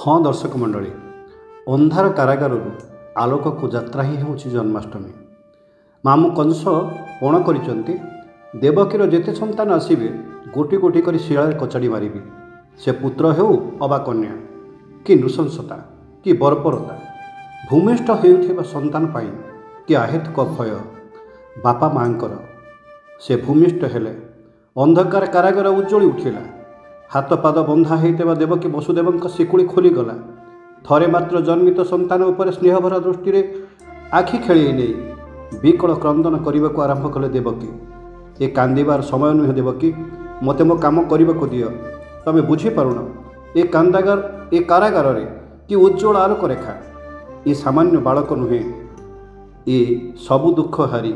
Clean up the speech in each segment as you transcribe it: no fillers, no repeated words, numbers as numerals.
हाँ दर्शक मंडली, अंधार कारागार आलोक को यात्रा ही हूँ जन्माष्टमी। मामू कंस पण कर देवकीर जेते संतान आसवे गोटी गोटी कर शिला कचाड़ी मारिबी। से पुत्र हो अबा कन्या, कि नृशंसता कि बर्बरता, भूमिष्ठ होउथिबा संतान पाई कि आहेतुक भय बापा माँकर। से भूमिष्ठ हेले अंधकार कारागार उज्जवली उठिला। हाथ पाद बंधा होइतेबा देवकी वसुदेवଙ୍କ शिकुड़ी खोलीगला। थरे मात्र जन्मित संतान उपर स्नेहभरा दृष्टि आखि खेली नहीं विकल क्रंदन करने को आरंभ कले देवकी। ए कांदिबार समय नुहे देवकी, मते मो काम करने को दियो। तमे बुझीपारुन ए कारागार रे कि उज्ज्वल आलोक रेखा। ये सामान्य बालक नुहे, ये सबु दुख हारी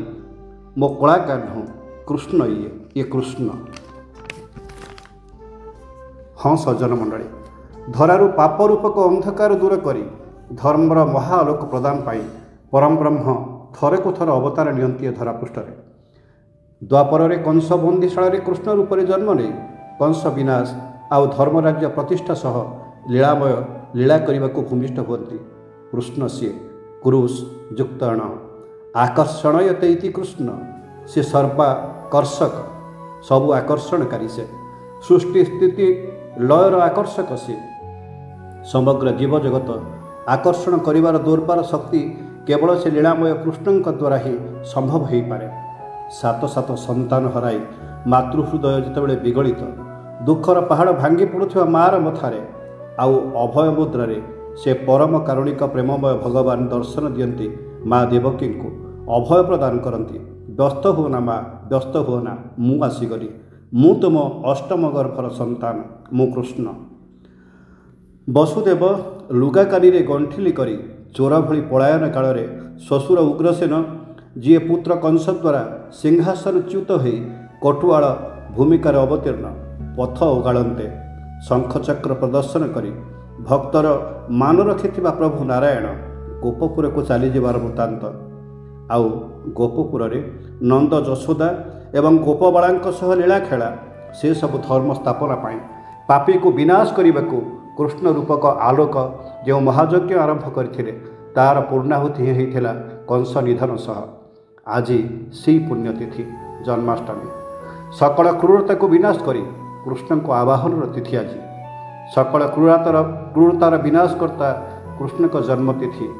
मो कला कान्ह कृष्ण। ये कृष्ण। हाँ सज्जन मंडली, धरारू पाप रूपक अंधकार दूर करी धर्मर महाआलोक प्रदान पाई परम ब्रह्म थरे को थर अवतार नियंती धरापृष्ठ। द्वापर रे कंस बंदीशाला कृष्ण रूप से जन्म नहीं कंस विनाश आउ धर्मराज्य प्रतिष्ठा सह लीलामय लीला करने को भूमिष्ठ हुअन्ति कृष्ण। सी क्रूश युक्तण आकर्षणयते इति कृष्ण। से सर्वाकर्षक सबु आकर्षणकारी। से सृष्टि स्थिति लयर आकर्षक। से समग्र जीव जगत आकर्षण करिवार दुर्बार शक्ति केवल से लीलामय कृष्ण द्वारा ही संभव हो पारे। सात सात संतान हराई मातृहृदय जितेबाला विगलित दुखर पहाड़ भांगी पड़ुवा मार मथारे आउ अभय मुद्रारे से परम कारुणिक प्रेममय भगवान दर्शन दियंती माँ देवकी को अभय प्रदान करती। व्यस्त हो ना माँ, व्यस्त हो ना, मु आसीगली, मु तुम अष्टम गर्भर संतान मु कृष्ण। वसुदेव लुगाकानी रे गंठिली करी चोर भली पलायन काल रे श्वशुर उग्रसेन जी पुत्र कंस द्वारा सिंहासनच्युत हो कटुआल भूमिकार अवतीर्ण पथ ओगाड़ते शंखचक्र प्रदर्शन करी भक्तर मान रखि प्रभु नारायण गोपपुर को चलीजार वृत्तांत। आउ गोपपुर रे नंद जशोदा एवं गोपबाला सह लीला खेला से सब धर्म स्थापना पाई पापी को विनाश करने को कृष्ण रूपक आलोक जो महायज्ञ आरंभ करथिले तार पूर्णाहुति होता कंस निधन सह। आज से पुण्यतिथि जन्माष्टमी सकल क्रूरता को विनाश करी कृष्ण को आवाहन तिथि। आज सकल क्रूरतार विनाश करता कृष्ण को जन्मतिथि।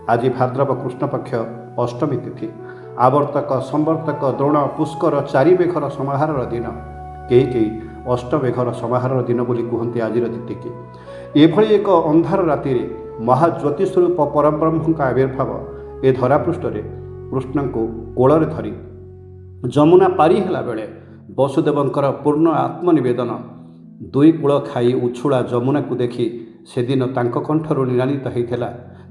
आज भाद्रव कृष्ण पक्ष अष्टमी तिथि। आवर्तक संवर्तक द्रोण पुष्कर चारि मेघर समाहार दिन कई अष्टमेघर समाहार दिन बोली कहते आज तिथि की। एभली एक अंधार राति महाज्योति स्वरूप परम ब्रह्म का आविर्भाव ए धरापृष्ठ कृष्ण को कोल धरी जमुना पारी होला बेले वसुदेवंकर पूर्ण आत्मनिवेदन दुई कूल खाई उछुड़ा जमुना को देखी से दिन तांको कंठरू निनादित होता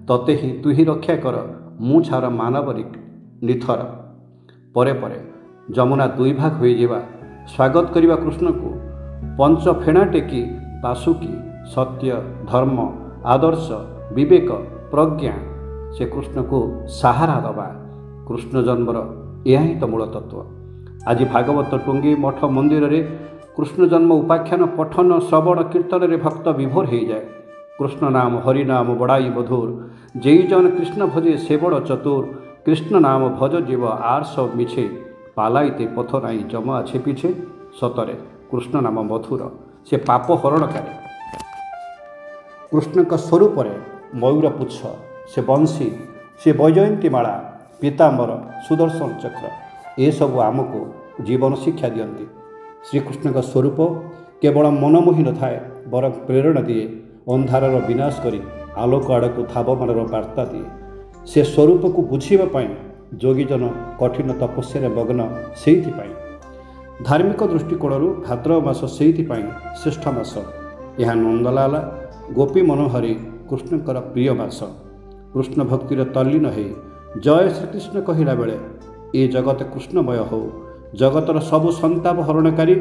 तते ही तु ही रक्षा कर मु छार मानव निथर। परे परे जमुना दुई भाग हो जावा स्वागत करवा कृष्ण को पंच फेणा टेकी बासुकी सत्य धर्म आदर्श विवेक प्रज्ञा से कृष्ण को सहारा दबा कृष्ण जन्मर यह ही तो मूल तत्व। आज भागवत टुंगी मठ मंदिर रे कृष्ण जन्म उपाख्यान पठन श्रवण कीर्तन रे भक्त विभोर हो जाए। कृष्ण नाम हरिनाम बड़ाई मधुर जेई जन कृष्ण भजे से बड़ चतुर। कृष्ण नाम भज जीव आर सब मिछे पालाइते पथ नाई जमा छे पीछे। सतरे कृष्ण नाम मधुर से पाप हरणकारी। कृष्ण का स्वरूप मयूर पुच्छ से बंशी से वैजयंती माला पीताम्बर सुदर्शन चक्र ये सब आमको जीवन शिक्षा दियंती। श्रीकृष्ण का स्वरूप केवल मनमोही न थाए बर प्रेरणा दिए अंधारर विनाश करी आलोक आड़क धावमानर वार्ता दिए। से स्वरूप को बुझापी जोगीजन कठिन तपस्या मग्न से धार्मिक दृष्टिकोण भाद्रव मास से श्रेष्ठ मास। यह नंदलाला गोपी मनोहरी कृष्णकर प्रिय मास। कृष्ण भक्तिर तल्लीन हो जय श्रीकृष्ण कहला बेले ए जगत कृष्णमय हो। जगतर सबु संताप हरणकारी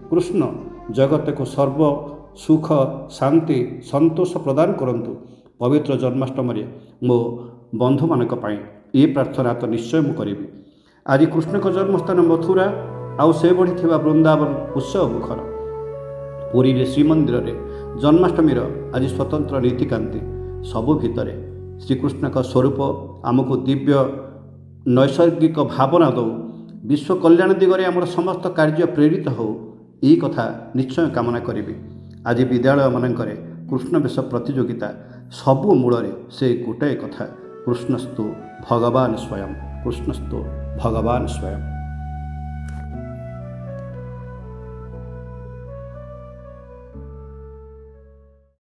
कृष्ण जगत को सर्व सुख शांति संतोष प्रदान करंतु। पवित्र जन्माष्टमी मो बंधु मानक पाई ये प्रार्थना तो निश्चय मु करी। आज कृष्ण को जन्मस्थान मथुरा आउ से बढ़ी वृंदावन उत्सव मुखर। पुरी श्रीमंदिर रे जन्माष्टमीर आज स्वतंत्र नीतिकांति सबु भितर श्रीकृष्ण स्वरूप आमको दिव्य नैसर्गिक भावना दौ विश्व कल्याण दिगरे आमर समस्त कार्य प्रेरित हो यही कथा निश्चय कामना करी। आज विद्यालय मानकरे कृष्ण वेश प्रतियोगिता सबु मूल से गोटाए कथा कृष्णस्तु भगवान स्वयं कृष्णस्तु भगवान स्वयं।